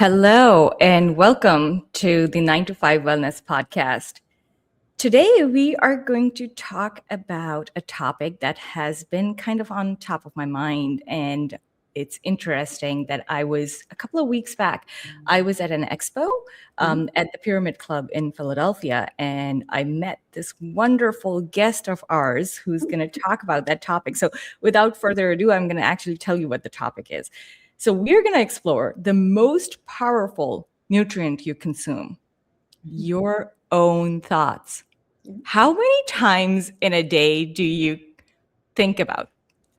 Hello, and welcome to the 9 to 5 Wellness Podcast. Today, we are going to talk about a topic that has been kind of on top of my mind. And it's interesting that a couple of weeks back, I was at an expo at the Pyramid Club in Philadelphia, and I met this wonderful guest of ours who's going to talk about that topic. So, without further ado, I'm going to actually tell you what the topic is. So we're going to explore the most powerful nutrient you consume, your own thoughts. How many times in a day do you think about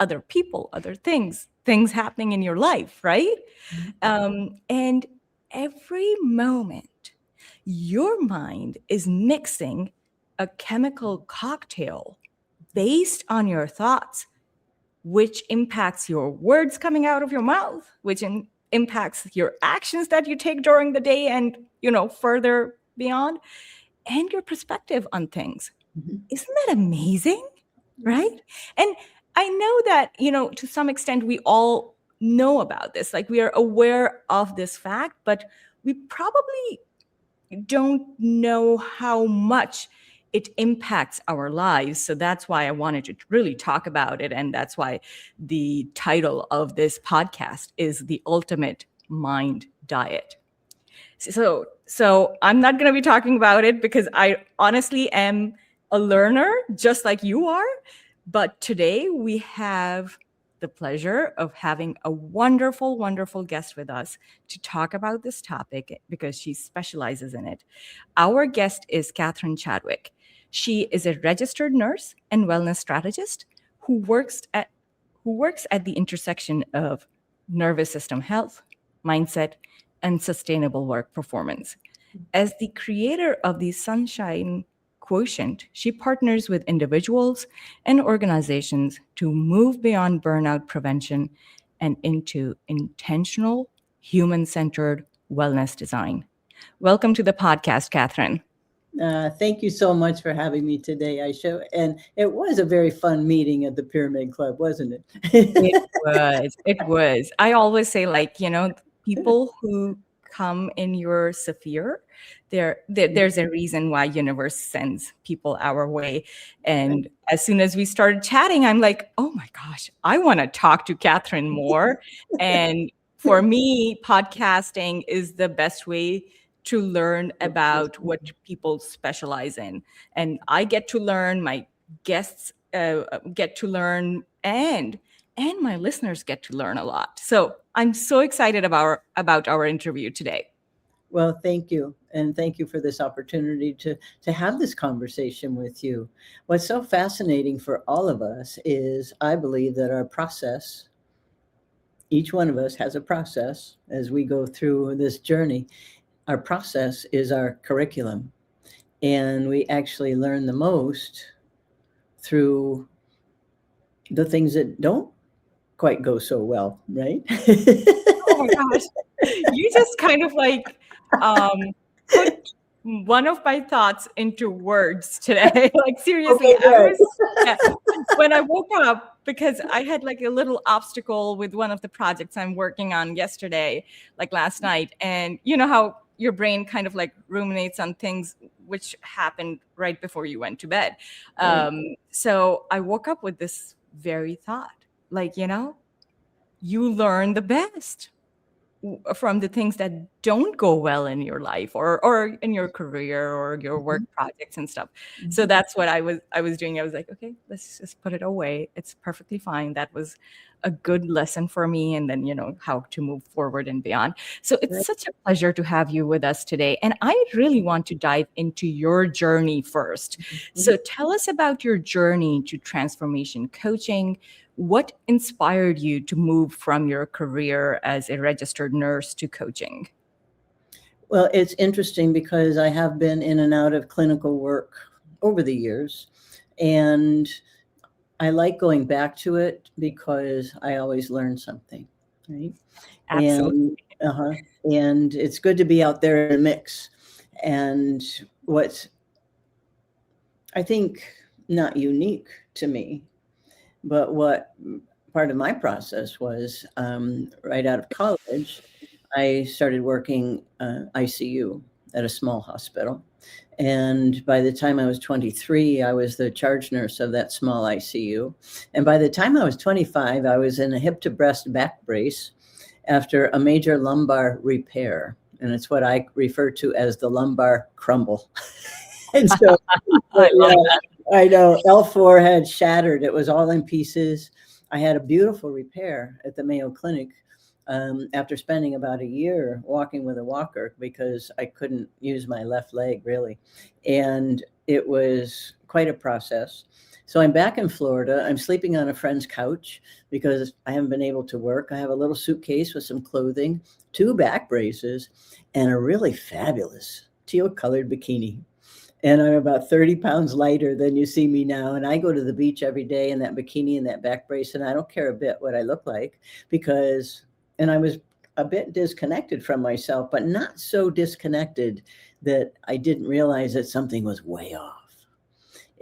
other people, other things happening in your life, right? And every moment, your mind is mixing a chemical cocktail based on your thoughts, which impacts your words coming out of your mouth, which impacts your actions that you take during the day and, further beyond, and your perspective on things. Isn't that amazing? Right? And I know that, to some extent, we all know about this. Like, we are aware of this fact, but we probably don't know how much it impacts our lives. So that's why I wanted to really talk about it. And that's why the title of this podcast is The Ultimate Mind Diet. So I'm not going to be talking about it because I honestly am a learner just like you are. But today we have the pleasure of having a wonderful, wonderful guest with us to talk about this topic because she specializes in it. Our guest is Catherine Chadwick. She is a registered nurse and wellness strategist who works at the intersection of nervous system health, mindset, and sustainable work performance. As the creator of the Sunshine Quotient, she partners with individuals and organizations to move beyond burnout prevention and into intentional, human-centered wellness design. Welcome to the podcast, Catherine. Thank you so much for having me today, Aisha. And it was a very fun meeting at the Pyramid Club, wasn't it? It was. I always say, people who come in your sphere, there's a reason why universe sends people our way. And as soon as we started chatting, I'm like, oh my gosh, I want to talk to Catherine more. And for me, podcasting is the best way to learn about what people specialize in. And I get to learn, my guests get to learn, and my listeners get to learn a lot. So I'm so excited about our interview today. Well, thank you. And thank you for this opportunity to have this conversation with you. What's so fascinating for all of us is I believe that our process, each one of us has a process as we go through this journey. Our process is our curriculum. And we actually learn the most through the things that don't quite go so well, right? Oh my gosh. You just kind of put one of my thoughts into words today. Like, seriously, Okay, when I woke up, because I had a little obstacle with one of the projects I'm working on yesterday, last night. And you know how your brain kind of ruminates on things which happened right before you went to bed. So I woke up with this very thought, you learn the best from the things that don't go well in your life or in your career or your work projects and stuff. So that's what I was doing. I was like, okay, let's just put it away. It's perfectly fine. That was a good lesson for me. And then, how to move forward and beyond. So it's such a pleasure to have you with us today. And I really want to dive into your journey first. So tell us about your journey to transformation coaching. What inspired you to move from your career as a registered nurse to coaching? Well, it's interesting because I have been in and out of clinical work over the years, and I like going back to it because I always learn something, right? Absolutely. And it's good to be out there in the mix. And what's, I think, not unique to me, but what part of my process was right out of college, I started working ICU at a small hospital. And by the time I was 23, I was the charge nurse of that small ICU. And by the time I was 25, I was in a hip to breast back brace after a major lumbar repair. And it's what I refer to as the lumbar crumble. And so, I love yeah, that. I know L4 had shattered. It was all in pieces. I had a beautiful repair at the Mayo Clinic after spending about a year walking with a walker because I couldn't use my left leg really. And it was quite a process. So I'm back in Florida. I'm sleeping on a friend's couch because I haven't been able to work. I have a little suitcase with some clothing, 2 back braces, and a really fabulous teal colored bikini. And I'm about 30 pounds lighter than you see me now. And I go to the beach every day in that bikini and that back brace, and I don't care a bit what I look like because, and I was a bit disconnected from myself, but not so disconnected that I didn't realize that something was way off.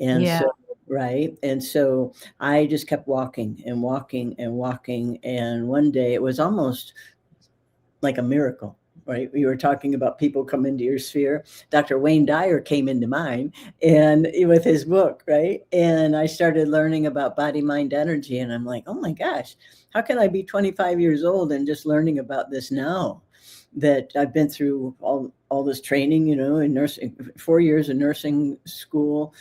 And Yeah. so, right. And so I just kept walking and walking and walking. And one day it was almost like a miracle, right? We were talking about people come into your sphere. Dr. Wayne Dyer came into mine and with his book, right? And I started learning about body, mind, energy. And I'm like, oh my gosh, how can I be 25 years old and just learning about this now? That I've been through all this training, in nursing, 4 years in nursing school,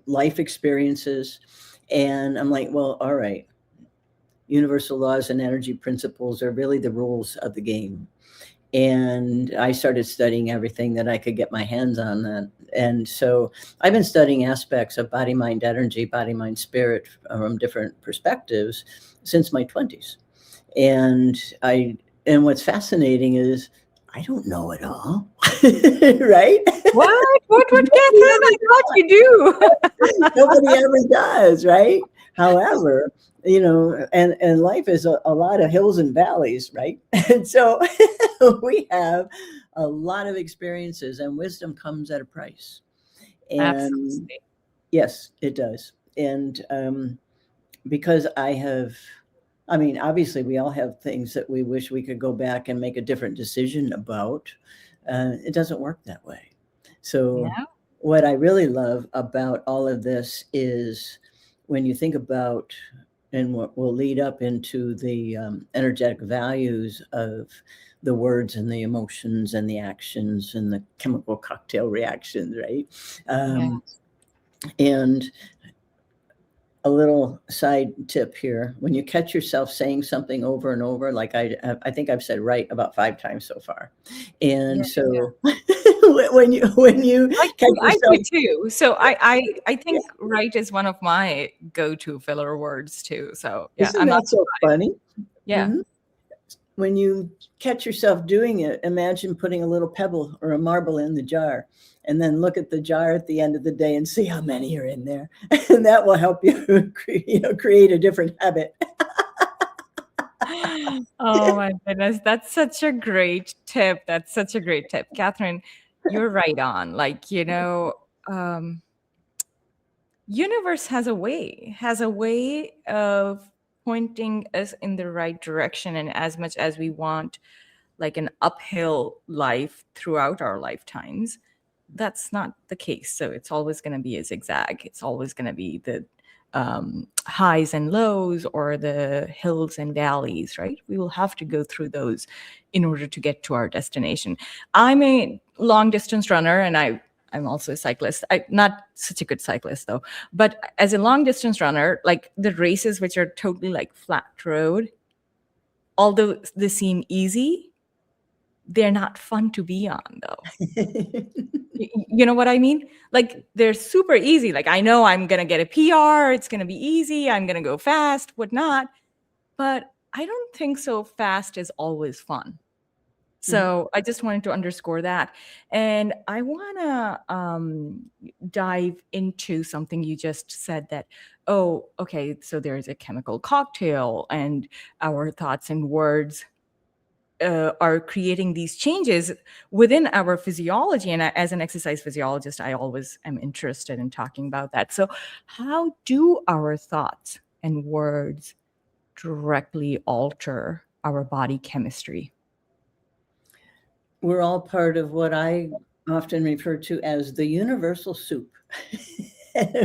life experiences. And I'm like, well, all right, universal laws and energy principles are really the rules of the game. And I started studying everything that I could get my hands on that. And so I've been studying aspects of body, mind, energy, body, mind, spirit from different perspectives since my 20s. And what's fascinating is I don't know it all, right? What, Catherine? I thought you do. Nobody ever does, right? However, and life is a lot of hills and valleys, right? And so we have a lot of experiences, and wisdom comes at a price. And Absolutely. yes, it does. And because obviously we all have things that we wish we could go back and make a different decision about. It doesn't work that way. So Yeah. what I really love about all of this is when you think about, and what will lead up into the energetic values of the words and the emotions and the actions and the chemical cocktail reactions, right? Yeah. And a little side tip here: when you catch yourself saying something over and over, like I think I've said right about 5 times so far, Yeah. and so when you catch I do yourself, too. So I think right is one of my go-to filler words too. So yeah, isn't I'm not that so surprised. funny? Yeah. Mhm. When you catch yourself doing it, imagine putting a little pebble or a marble in the jar, and then look at the jar at the end of the day and see how many are in there, and that will help you create a different habit. Oh my goodness, that's such a great tip. That's such a great tip. Catherine, you're right on. Um, universe has a way of pointing us in the right direction. And as much as we want like an uphill life throughout our lifetimes, that's not the case. So it's always going to be a zigzag. It's always going to be the highs and lows or the hills and valleys, right? We will have to go through those in order to get to our destination. I'm a long distance runner and I'm also a cyclist. Not such a good cyclist though, but as a long distance runner, like the races which are totally like flat road, although they seem easy, they're not fun to be on though. You know what I mean? Like they're super easy. Like I know I'm gonna get a PR, it's gonna be easy, I'm gonna go fast, whatnot. But I don't think so fast is always fun. So I just wanted to underscore that. And I wanna dive into something you just said that, oh, okay, so there's a chemical cocktail and our thoughts and words are creating these changes within our physiology. And as an exercise physiologist, I always am interested in talking about that. So, how do our thoughts and words directly alter our body chemistry? We're all part of what I often refer to as the universal soup.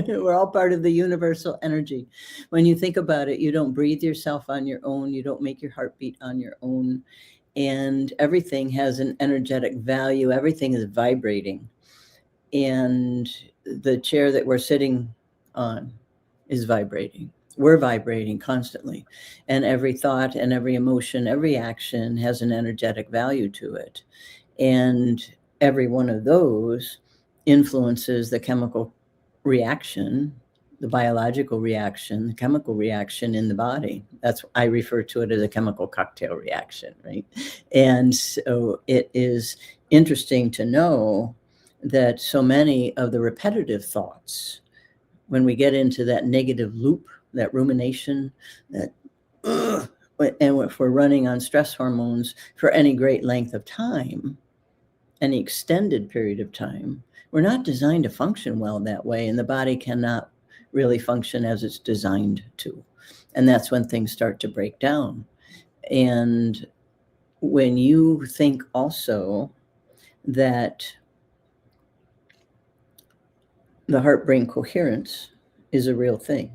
We're all part of the universal energy. When you think about it, you don't breathe yourself on your own. You don't make your heart beat on your own. And everything has an energetic value. Everything is vibrating. And the chair that we're sitting on is vibrating. We're vibrating constantly. And every thought and every emotion, every action has an energetic value to it. And every one of those influences the chemical reaction, the biological reaction, the chemical reaction in the body. I refer to it as a chemical cocktail reaction, right? And so it is interesting to know that so many of the repetitive thoughts, when we get into that negative loop, that rumination, that and if we're running on stress hormones for any great length of time, any extended period of time, we're not designed to function well that way, and the body cannot really function as it's designed to. And that's when things start to break down. And when you think also that the heart-brain coherence is a real thing.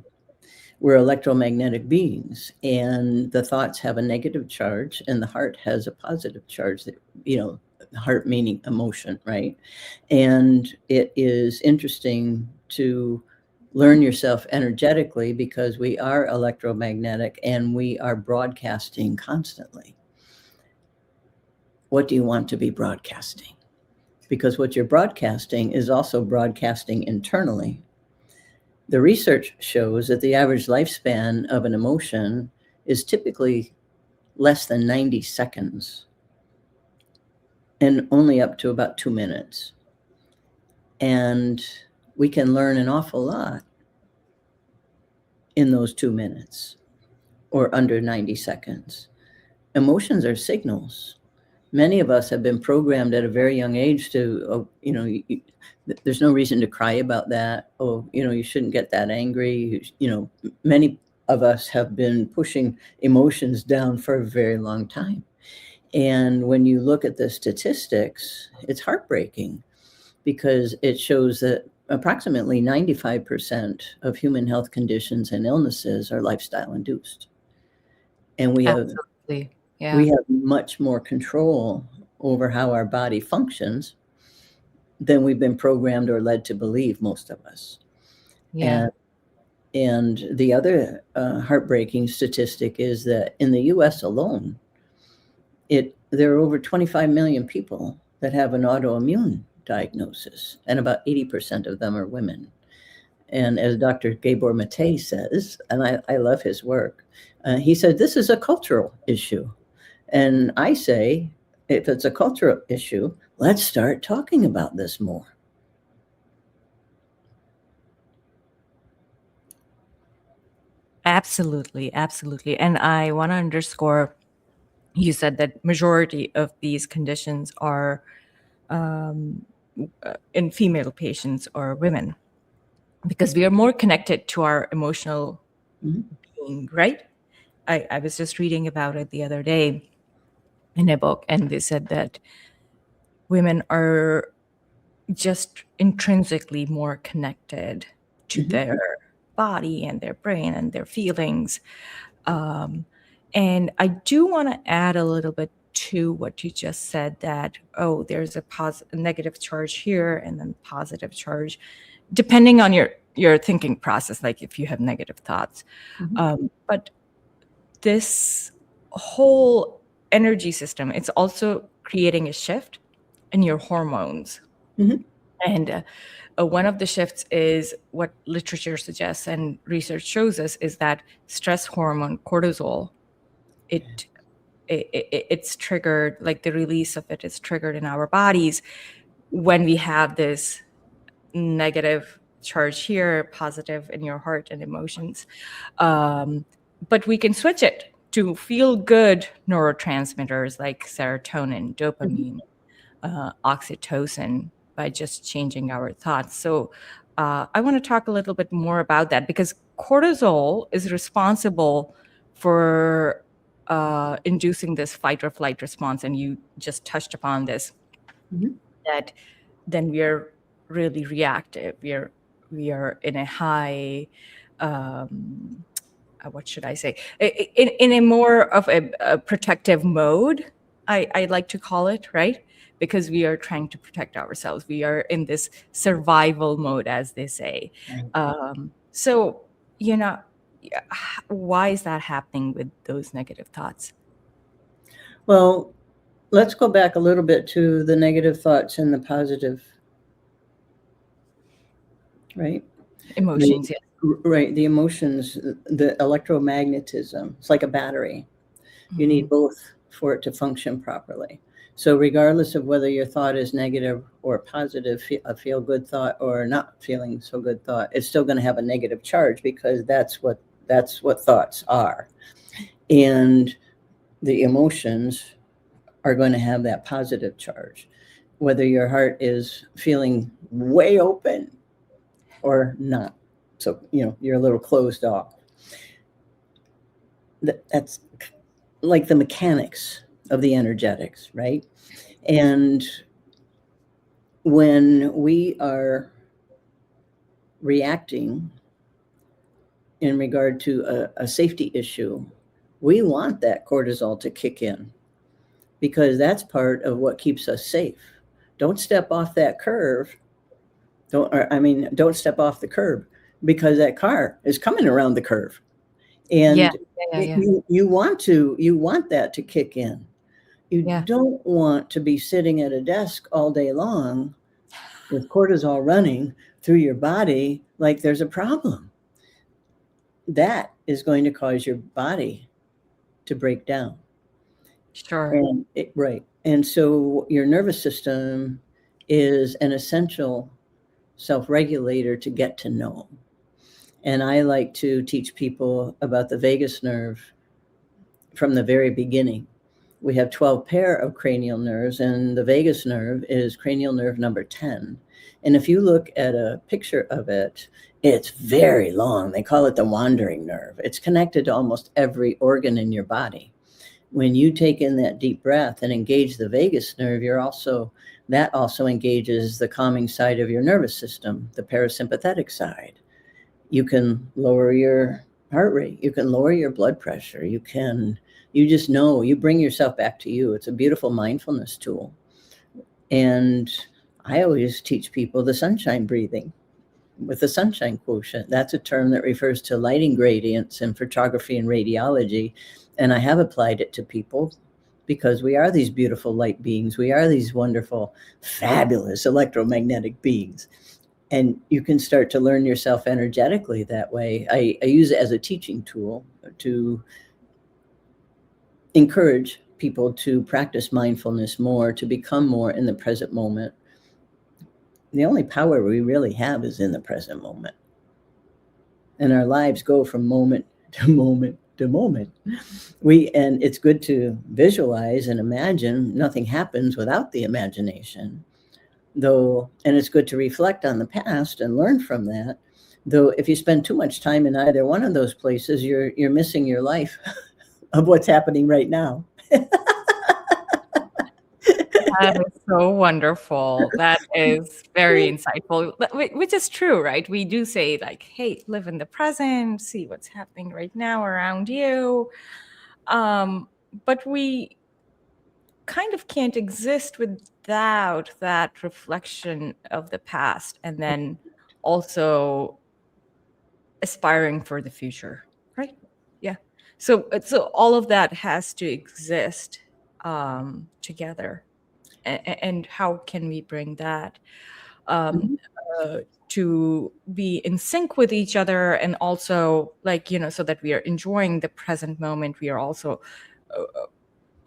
We're electromagnetic beings, and the thoughts have a negative charge, and the heart has a positive charge. That, heart meaning emotion, right? And it is interesting to learn yourself energetically, because we are electromagnetic and we are broadcasting constantly. What do you want to be broadcasting? Because what you're broadcasting is also broadcasting internally. The research shows that the average lifespan of an emotion is typically less than 90 seconds and only up to about 2 minutes. And we can learn an awful lot in those 2 minutes or under 90 seconds. Emotions are signals. Many of us have been programmed at a very young age to, there's no reason to cry about that. You shouldn't get that angry. Many of us have been pushing emotions down for a very long time. And when you look at the statistics, it's heartbreaking, because it shows that approximately 95% of human health conditions and illnesses are lifestyle induced. And we have much more control over how our body functions than we've been programmed or led to believe, most of us. Yeah. And the other heartbreaking statistic is that in the US alone, there are over 25 million people that have an autoimmune diagnosis, and about 80% of them are women. And as Dr. Gabor Mate says, and I love his work, he said, this is a cultural issue. And I say, if it's a cultural issue, let's start talking about this more. Absolutely, absolutely. And I want to underscore, you said that majority of these conditions are in female patients or women, because we are more connected to our emotional being, right? I was just reading about it the other day in a book, and they said that women are just intrinsically more connected to their body and their brain and their feelings. And I do want to add a little bit to what you just said, that, there's a negative charge here and then positive charge, depending on your thinking process, like if you have negative thoughts. But this whole energy system, it's also creating a shift in your hormones. And one of the shifts is what literature suggests and research shows us, is that stress hormone cortisol, it's triggered, like the release of it is triggered in our bodies when we have this negative charge here, positive in your heart and emotions. But we can switch it to feel good neurotransmitters like serotonin, dopamine, oxytocin, by just changing our thoughts. So I want to talk a little bit more about that, because cortisol is responsible for inducing this fight or flight response, and you just touched upon this, Mhm. that then we are really reactive. We are in a high, um, what should I say, in a more of a protective mode, I like to call it, right? Because we are trying to protect ourselves. We are in this survival mode, as they say. Right. So, you know, why is that happening with those negative thoughts? Well, let's go back a little bit to the negative thoughts and the positive, right? The Emotions, yeah. right, the emotions, the electromagnetism. It's like a battery. You need Hmm. both for it to function properly. So regardless of whether your thought is negative or positive, a feel good thought or not feeling so good thought, it's still going to have a negative charge because that's what thoughts are. And the emotions are going to have that positive charge. Whether your heart is feeling way open or not. So, you're a little closed off. That's like the mechanics of the energetics, right? And when we are reacting in regard to a safety issue, we want that cortisol to kick in because that's part of what keeps us safe. Don't step off that curve. Don't step off the curb because that car is coming around the curve. Yeah, And yeah, yeah, yeah. you want that to kick in. You Yeah, don't want to be sitting at a desk all day long with cortisol running through your body like there's a problem. That is going to cause your body to break down. sure. Right. And so your nervous system is an essential self-regulator to get to know. And I like to teach people about the vagus nerve from the very beginning. We have 12 pair of cranial nerves, and the vagus nerve is cranial nerve number 10. And if you look at a picture of it, it's very long. They call it the wandering nerve. It's connected to almost every organ in your body. When you take in that deep breath and engage the vagus nerve, that also engages the calming side of your nervous system, the parasympathetic side. You can lower your heart rate. You can lower your blood pressure. You just know, you bring yourself back to you. It's a beautiful mindfulness tool. And I always teach people the sunshine breathing with the sunshine quotient. That's a term that refers to lighting gradients in photography and radiology. And I have applied it to people because we are these beautiful light beings. We are these wonderful, fabulous electromagnetic beings. And you can start to learn yourself energetically that way. I use it as a teaching tool to encourage people to practice mindfulness more, to become more in the present moment. The only power we really have is in the present moment. And our lives go from moment to moment to moment. And it's good to visualize and imagine. Nothing happens without the imagination. Though, and it's good to reflect on the past and learn from that. Though if you spend too much time in either one of those places, you're missing your life of what's happening right now. That is so wonderful. That is very insightful, which is true, right? We do say, like, hey, live in the present, see what's happening right now around you. But we kind of can't exist without that reflection of the past and then also aspiring for the future, right? Yeah. So all of that has to exist together. And how can we bring that um, Mhm. uh, to be in sync with each other, and also, like, so that we are enjoying the present moment, we are also uh,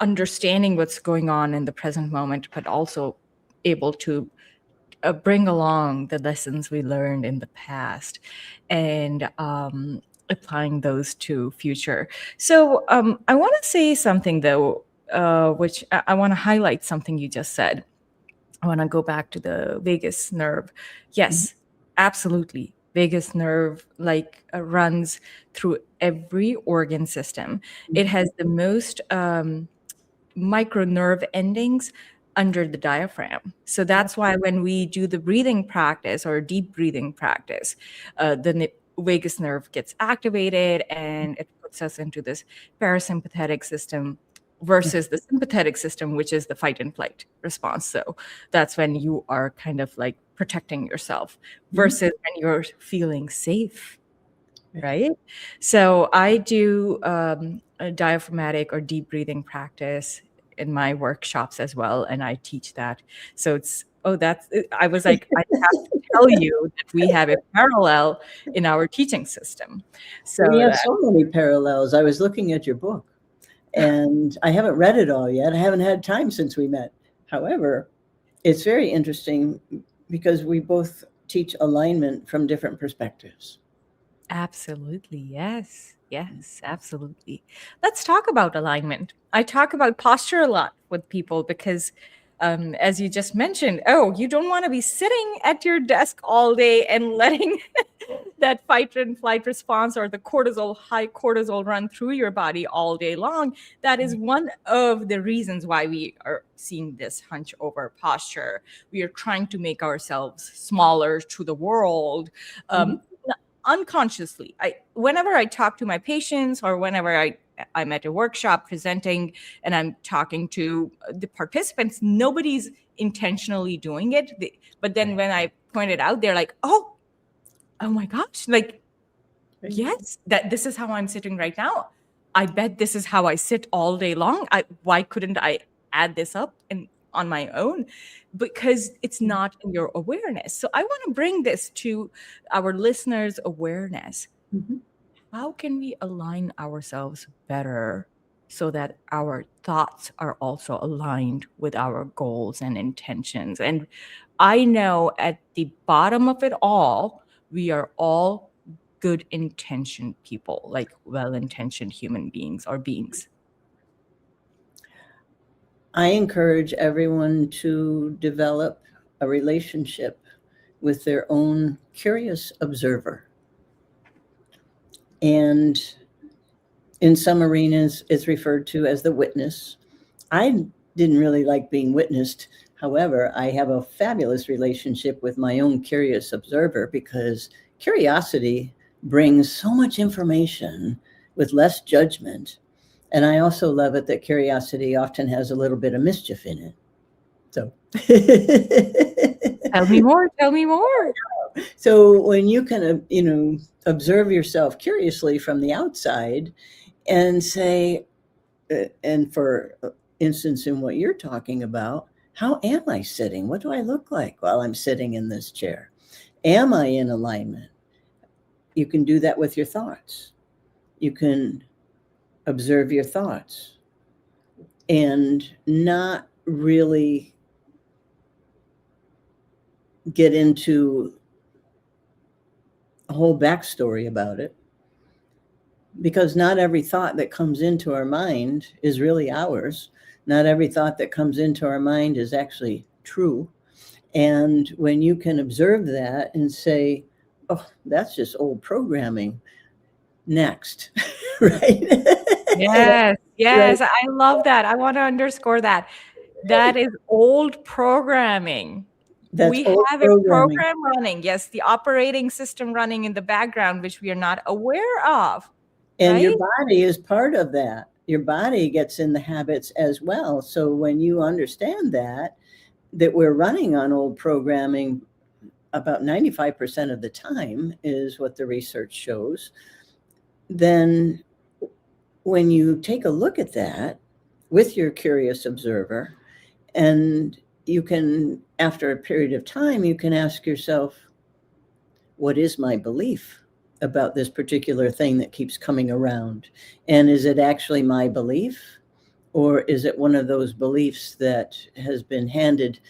understanding what's going on in the present moment, but also able to bring along the lessons we learned in the past, and applying those to future. So I want to say something, though, which I want to highlight something you just said. I want to go back to the vagus nerve. Mhm. Yes, absolutely. vagus nerve runs through every organ system. It has the most micro nerve endings under the diaphragm. So that's why when we do the breathing practice or deep breathing practice, the vagus nerve gets activated and it puts us into this parasympathetic system versus the sympathetic system, which is the fight and flight response. So that's when you are kind of like protecting yourself versus when you're feeling safe, right? So I do a diaphragmatic or deep breathing practice in my workshops as well, and I teach that. So I was like, I have to tell you that we have a parallel in our teaching system. So We have that so many parallels. I was looking at your book, and I haven't read it all yet. I haven't had time since we met. However, it's very interesting because we both teach alignment from different perspectives. absolutely, yes. Yes, absolutely. Let's talk about alignment. I talk about posture a lot with people because, as you just mentioned, you don't want to be sitting at your desk all day and letting that fight and flight response or the high cortisol run through your body all day long. That is one of the reasons why we are seeing this hunch over posture. We are trying to make ourselves smaller to the world. Mhm. Unconsciously, whenever I talk to my patients or whenever I'm at a workshop presenting and I'm talking to the participants, nobody's intentionally doing it. But then when I point it out, they're like, oh my gosh, like, yes, that this is how I'm sitting right now. I bet this is how I sit all day long. Why couldn't I add this up and on my own? Because it's not in your awareness. So I want to bring this to our listeners' awareness. Mhm. How can we align ourselves better so that our thoughts are also aligned with our goals and intentions? And I know at the bottom of it all, we are all good intentioned people, like well intentioned human beings or beings. I encourage everyone to develop a relationship with their own curious observer. And in some arenas, it's referred to as the witness. I didn't really like being witnessed. However, I have a fabulous relationship with my own curious observer because curiosity brings so much information with less judgment. And I also love it that curiosity often has a little bit of mischief in it. So, Tell me more. Tell me more. so when you can, observe yourself curiously from the outside and say, and for instance, in what you're talking about, how am I sitting? What do I look like while I'm sitting in this chair? Am I in alignment? You can do that with your thoughts. You can observe your thoughts and not really get into a whole backstory about it, because not every thought that comes into our mind is really ours. Not every thought that comes into our mind is actually true. And when you can observe that and say, oh, that's just old programming, next, right? Yes, Right. yes, I love that. I want to underscore that. That is old programming. That's We old have a programming. program running, yes, the operating system running in the background, which we are not aware of, And your right? body is part of that. Your body gets in the habits as well. So when you understand that we're running on old programming about 95% of the time is what the research shows, then when you take a look at that with your curious observer, and you can, after a period of time, you can ask yourself, what is my belief about this particular thing that keeps coming around? And is it actually my belief? Or is it one of those beliefs that has been handed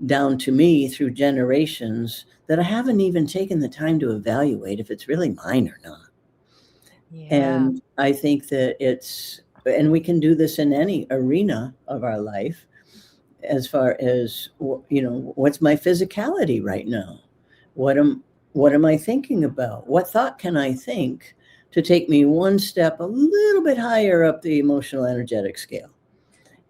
down to me through generations that I haven't even taken the time to evaluate if it's really mine or not? Yeah. And I think that and we can do this in any arena of our life, as far as, what's my physicality right now? What am what am I thinking about? What thought can I think to take me one step a little bit higher up the emotional energetic scale?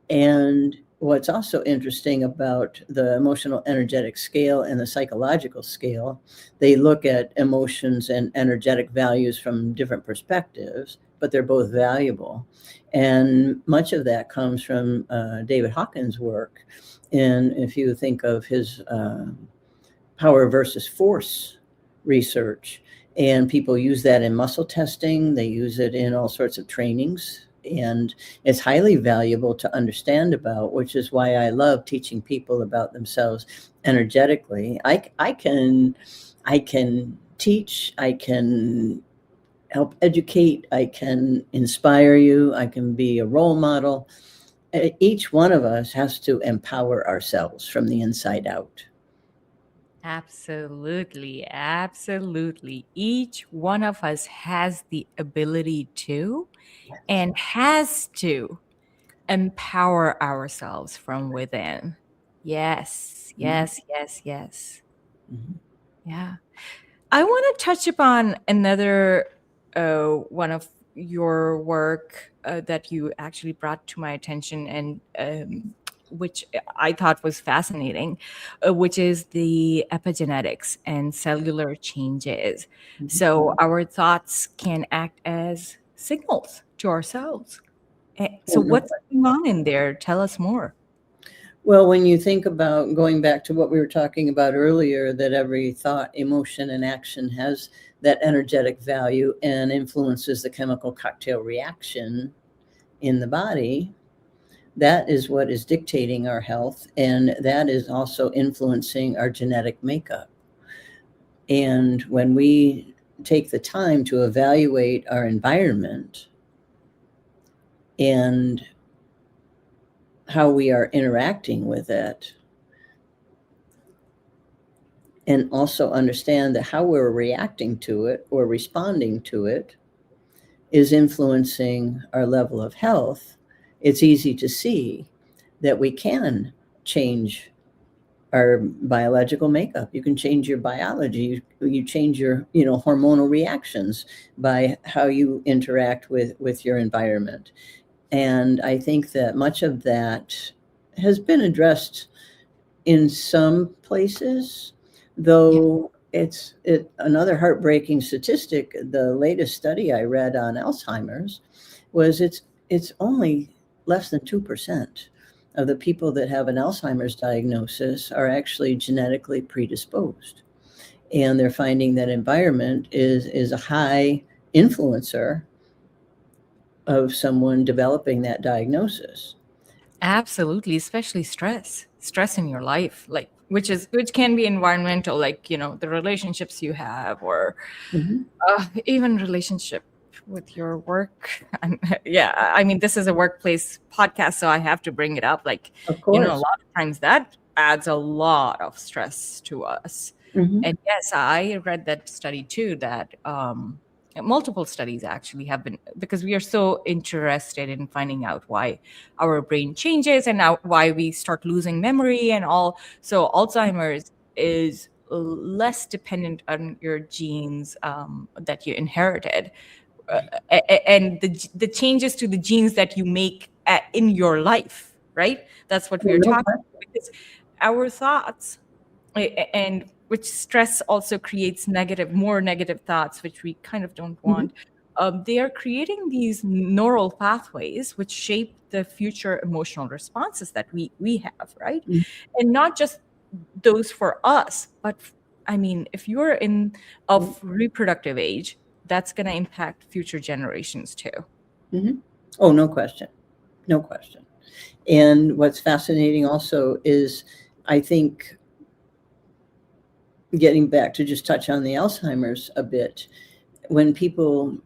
And what's also interesting about the emotional energetic scale and the psychological scale, they look at emotions and energetic values from different perspectives, but they're both valuable. And much of that comes from David Hawkins' work. And if you think of his power versus force research, and people use that in muscle testing, they use it in all sorts of trainings, and it's highly valuable to understand about, which is why I love teaching people about themselves energetically. I can teach, I can help educate, I can inspire you, I can be a role model. Each one of us has to empower ourselves from the inside out. Absolutely. Absolutely. Each one of us has the ability to and has to empower ourselves from within. Yes, Mhm. yes, yes, yes. Mhm. Yeah. I want to touch upon another one of your work that you actually brought to my attention, and which I thought was fascinating, which is the epigenetics and cellular changes. Mhm. So our thoughts can act as signals to ourselves. So Oh, no. what's going on in there? Tell us more. Well, when you think about going back to what we were talking about earlier, that every thought, emotion, and action has that energetic value and influences the chemical cocktail reaction in the body, that is what is dictating our health. And that is also influencing our genetic makeup. And when we take the time to evaluate our environment and how we are interacting with it, and also understand that how we're reacting to it or responding to it is influencing our level of health, it's easy to see that we can change our biological makeup. You can change your biology. You change your, hormonal reactions by how you interact with your environment. And I think that much of that has been addressed in some places, Yeah. though another heartbreaking statistic. The latest study I read on Alzheimer's was it's only less than 2% of the people that have an Alzheimer's diagnosis are actually genetically predisposed. And they're finding that environment is a high influencer of someone developing that diagnosis. Absolutely, especially stress in your life, like which can be environmental, like the relationships you have, or Mhm. even relationship with your work. And yeah, I mean, this is a workplace podcast, so I have to bring it up. Like, Of a course. lot of times that adds a lot of stress to us. Mhm. And yes, I read that study too, that multiple studies actually have been, because we are so interested in finding out why our brain changes and now why we start losing memory and all. So Alzheimer's is less dependent on your genes that you inherited, and the changes to the genes that you make in your life, right? That's what we Well, are no talking question. about, because our thoughts, and which stress also creates more negative thoughts, which we kind of don't Mhm. want. They are creating these neural pathways which shape the future emotional responses that we have, right? Mhm. And not just those for us, but I mean, if you're in of reproductive age, that's going to impact future generations too. Mhm. Oh, no question. No question. And what's fascinating also is, I think, getting back to just touch on the Alzheimer's a bit, when people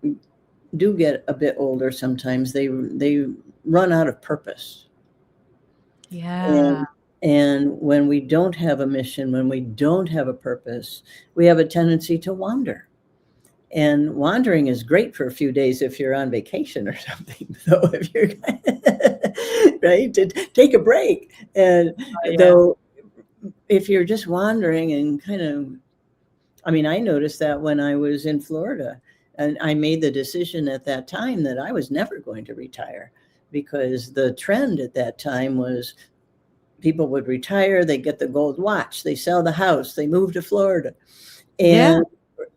do get a bit older, sometimes they run out of purpose. Yeah. And when we don't have a mission, when we don't have a purpose, we have a tendency to wander. And wandering is great for a few days if you're on vacation or something, though, if you're right, to take a break. And Yeah. though, if you're just wandering and kind of I mean, I noticed that when I was in Florida, and I made the decision at that time that I was never going to retire, because the trend at that time was people would retire, they get the gold watch, they sell the house, they move to Florida. Yeah.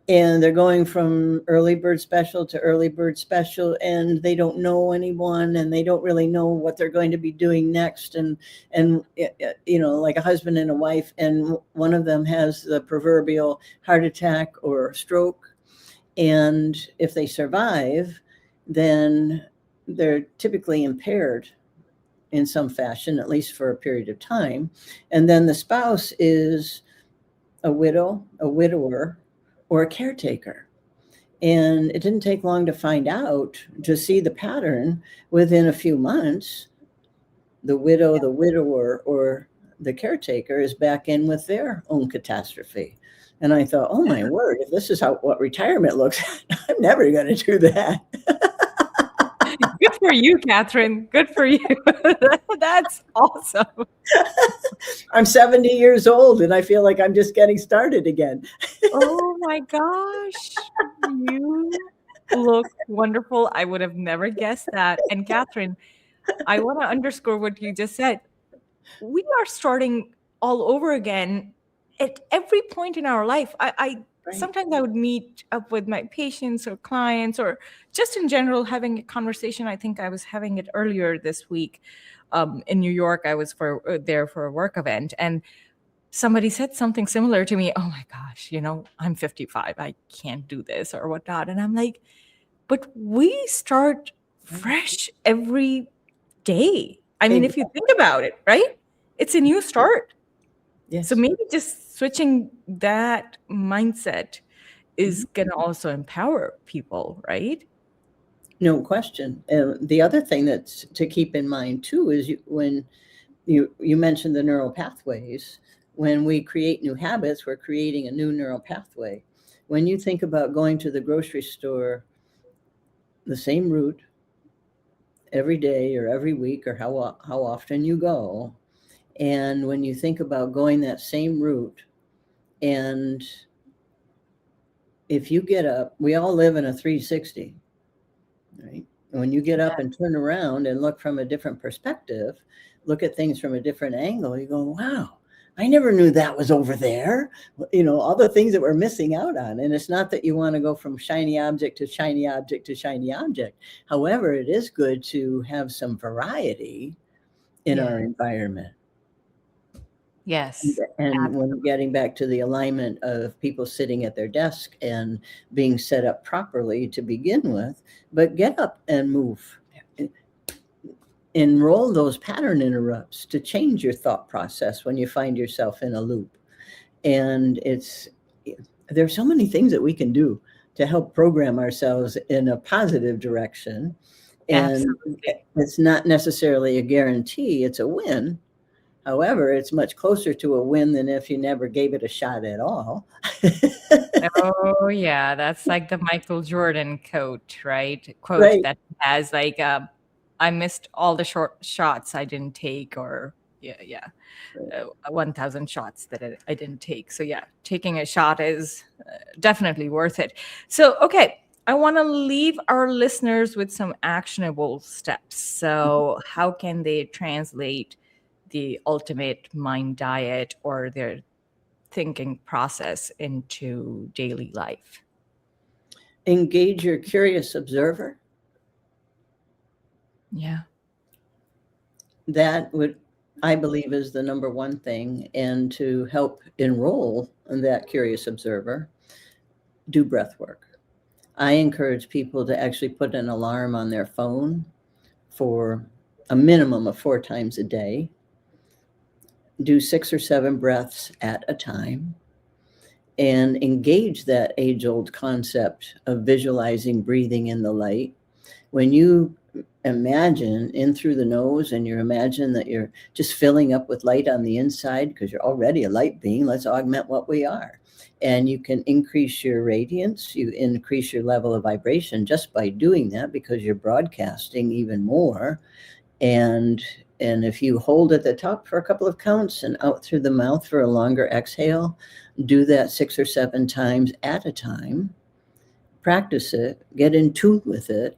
And they're going from early bird special to early bird special, and they don't know anyone, and they don't really know what they're going to be doing next. And like a husband and a wife, and one of them has the proverbial heart attack or stroke, and if they survive, then they're typically impaired in some fashion, at least for a period of time. And then the spouse is a widow, a widower, or a caretaker. And it didn't take long to find out, to see the pattern. Within a few months, the widow, the widower, or the caretaker is back in with their own catastrophe. And I thought, oh my word, if this is what retirement looks like, I'm never going to do that. Good for you, Catherine. Good for you. That's awesome. I'm 70 years old and I feel like I'm just getting started again. Oh my gosh. You look wonderful. I would have never guessed that. And Catherine, I want to underscore what you just said. We are starting all over again at every point in our life. I Right. Sometimes I would meet up with my patients or clients, or just in general having a conversation. I think I was having it earlier this week in New York. I was there for a work event, and somebody said something similar to me. Oh my gosh, I'm 55. I can't do this or whatnot. And I'm like, but we start fresh every day. I mean, if you think about it, right? It's a new start. Yes. So maybe just switching that mindset is going to also empower people, right? No question. The other thing that's to keep in mind too is when you mentioned the neural pathways. When we create new habits, we're creating a new neural pathway. When you think about going to the grocery store, the same route every day or every week, or how often you go, and when you think about going that same route, and if you get up, we all live in a 360, right? When you get up and turn around and look from a different perspective, look at things from a different angle, you go, wow, I never knew that was over there. All the things that we're missing out on. And it's not that you want to go from shiny object to shiny object to shiny object. However, it is good to have some variety in our environment. Yes. And when we're getting back to the alignment of people sitting at their desk and being set up properly to begin with, but get up and move. Enroll those pattern interrupts to change your thought process when you find yourself in a loop. And there's so many things that we can do to help program ourselves in a positive direction. And it's not necessarily a guarantee, it's a win. However, it's much closer to a win than if you never gave it a shot at all. Oh, yeah. That's like the Michael Jordan quote, right? Right. That has like, I missed all the short shots I didn't take, or 1,000 shots that I didn't take. So yeah, taking a shot is definitely worth it. So, okay, I want to leave our listeners with some actionable steps. So how can they translate the ultimate mind diet or their thinking process into daily life? Engage your curious observer. Yeah. That I believe is the number one thing. And to help enroll in that curious observer, do breath work. I encourage people to actually put an alarm on their phone for a minimum of 4 times a day. Do 6 or 7 breaths at a time, and engage that age-old concept of visualizing breathing in the light. When you imagine in through the nose and you imagine that you're just filling up with light on the inside, because you're already a light being, let's augment what we are. And you can increase your radiance, you increase your level of vibration just by doing that, because you're broadcasting even more. And And if you hold at the top for a couple of counts and out through the mouth for a longer exhale, do that 6 or 7 times at a time. Practice it, get in tune with it,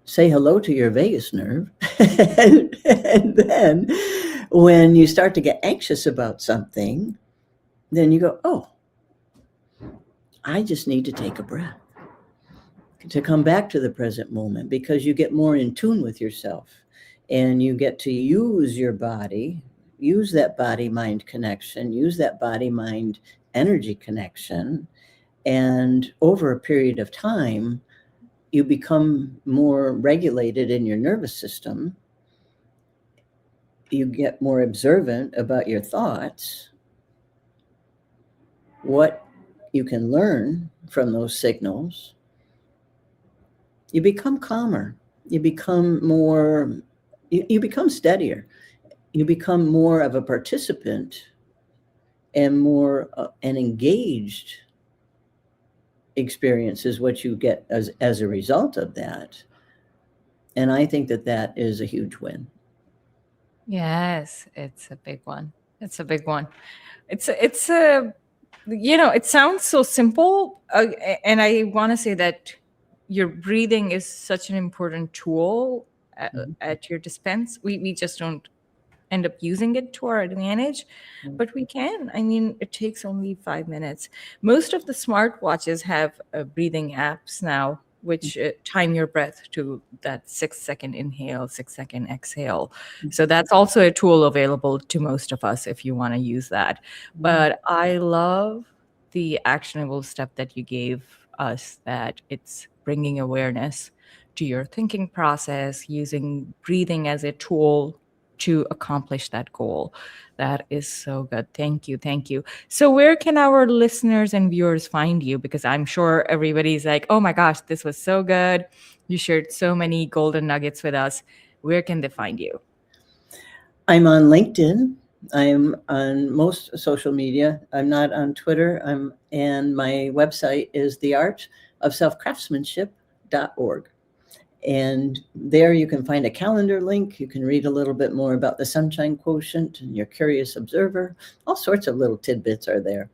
say hello to your vagus nerve. And then when you start to get anxious about something, then you go, oh, I just need to take a breath to come back to the present moment, because you get more in tune with yourself and you get to use your body, use that body mind connection, use that body mind energy connection. And over a period of time, you become more regulated in your nervous system. You get more observant about your thoughts, what you can learn from those signals. You become calmer. You become more, you become steadier. You become more of a participant and more an engaged experience is what you get as a result of that. And I think that that is a huge win. Yes, it's a big one. It's a big one. It's a it sounds so simple, and I want to say that your breathing is such an important tool at your dispense. We just don't end up using it to our advantage, but we can. I mean, it takes only 5 minutes. Most of the smartwatches have breathing apps now, which time your breath to that 6 second inhale, 6 second exhale. So that's also a tool available to most of us if you want to use that. But I love the actionable step that you gave us, that it's bringing awareness to your thinking process, using breathing as a tool to accomplish that goal. That is so good. Thank you. Thank you. So, where can our listeners and viewers find you? Because I'm sure everybody's like, oh my gosh, this was so good. You shared so many golden nuggets with us. Where can they find you? I'm on LinkedIn. I'm on most social media. I'm not on Twitter. And my website is theartofselfcraftsmanship.org. And there you can find a calendar link. You can read a little bit more about the sunshine quotient and your curious observer. All sorts of little tidbits are there.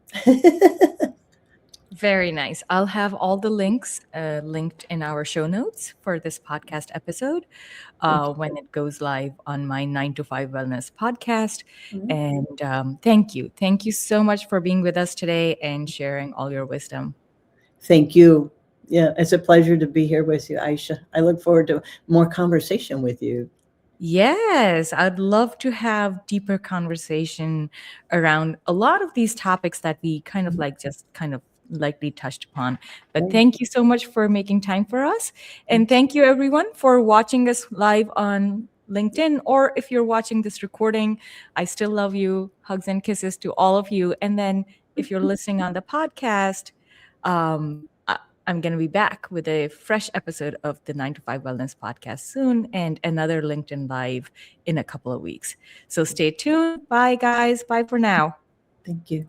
Very nice. I'll have all the links linked in our show notes for this podcast episode when it goes live on my 9 to 5 Wellness podcast. And thank you. Thank you so much for being with us today and sharing all your wisdom. Thank you. Yeah, it's a pleasure to be here with you, Aisha. I look forward to more conversation with you. Yes, I'd love to have deeper conversation around a lot of these topics that we kind of like just kind of lightly touched upon. But thank you so much for making time for us. And thank you everyone for watching us live on LinkedIn, or if you're watching this recording, I still love you. Hugs and kisses to all of you. And then if you're listening on the podcast, I'm going to be back with a fresh episode of the 9 to 5 Wellness podcast soon, and another LinkedIn Live in a couple of weeks. So stay tuned. Bye, guys. Bye for now. Thank you.